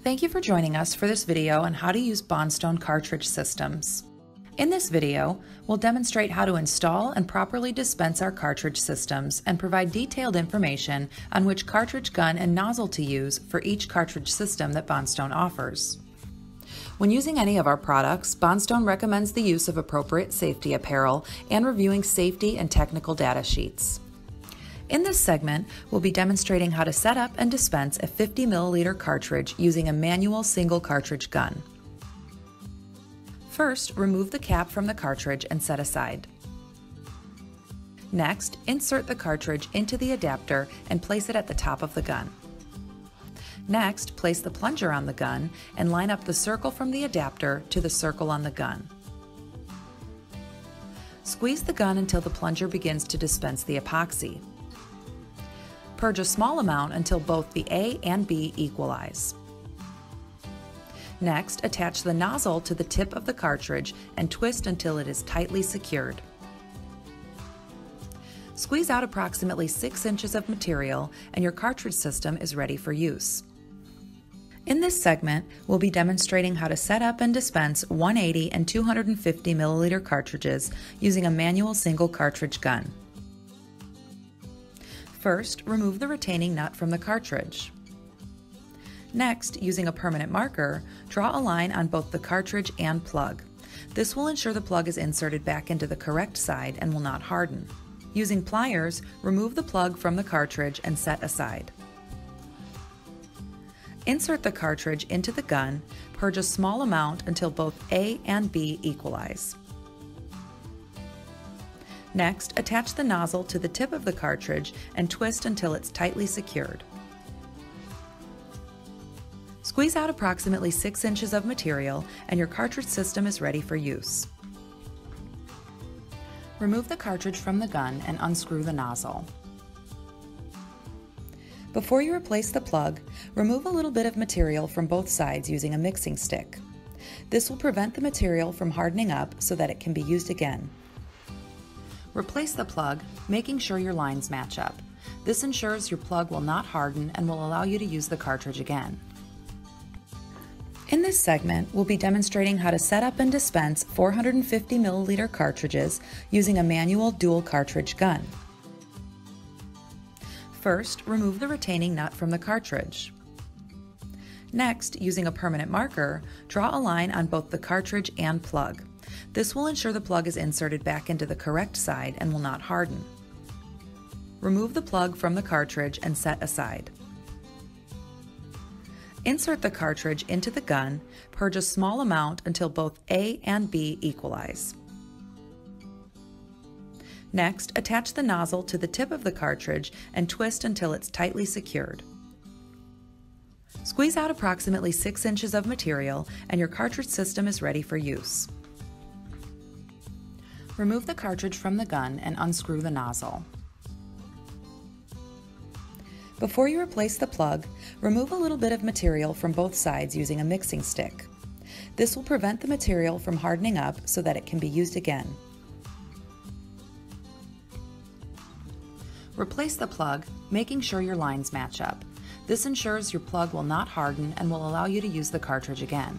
Thank you for joining us for this video on how to use Bonstone cartridge systems. In this video, we'll demonstrate how to install and properly dispense our cartridge systems and provide detailed information on which cartridge gun and nozzle to use for each cartridge system that Bonstone offers. When using any of our products, Bonstone recommends the use of appropriate safety apparel and reviewing safety and technical data sheets. In this segment, we'll be demonstrating how to set up and dispense a 50 milliliter cartridge using a manual single cartridge gun. First, remove the cap from the cartridge and set aside. Next, insert the cartridge into the adapter and place it at the top of the gun. Next, place the plunger on the gun and line up the circle from the adapter to the circle on the gun. Squeeze the gun until the plunger begins to dispense the epoxy. Purge a small amount until both the A and B equalize. Next, attach the nozzle to the tip of the cartridge and twist until it is tightly secured. Squeeze out approximately 6 inches of material and your cartridge system is ready for use. In this segment, we'll be demonstrating how to set up and dispense 180 and 250 milliliter cartridges using a manual single cartridge gun. First, remove the retaining nut from the cartridge. Next, using a permanent marker, draw a line on both the cartridge and plug. This will ensure the plug is inserted back into the correct side and will not harden. Using pliers, remove the plug from the cartridge and set aside. Insert the cartridge into the gun, purge a small amount until both A and B equalize. Next, attach the nozzle to the tip of the cartridge and twist until it's tightly secured. Squeeze out approximately 6 inches of material and your cartridge system is ready for use. Remove the cartridge from the gun and unscrew the nozzle. Before you replace the plug, remove a little bit of material from both sides using a mixing stick. This will prevent the material from hardening up so that it can be used again. Replace the plug, making sure your lines match up. This ensures your plug will not harden and will allow you to use the cartridge again. In this segment, we'll be demonstrating how to set up and dispense 450 milliliter cartridges using a manual dual cartridge gun. First, remove the retaining nut from the cartridge. Next, using a permanent marker, draw a line on both the cartridge and plug. This will ensure the plug is inserted back into the correct side and will not harden. Remove the plug from the cartridge and set aside. Insert the cartridge into the gun, purge a small amount until both A and B equalize. Next, attach the nozzle to the tip of the cartridge and twist until it's tightly secured. Squeeze out approximately 6 inches of material and your cartridge system is ready for use. Remove the cartridge from the gun and unscrew the nozzle. Before you replace the plug, remove a little bit of material from both sides using a mixing stick. This will prevent the material from hardening up so that it can be used again. Replace the plug, making sure your lines match up. This ensures your plug will not harden and will allow you to use the cartridge again.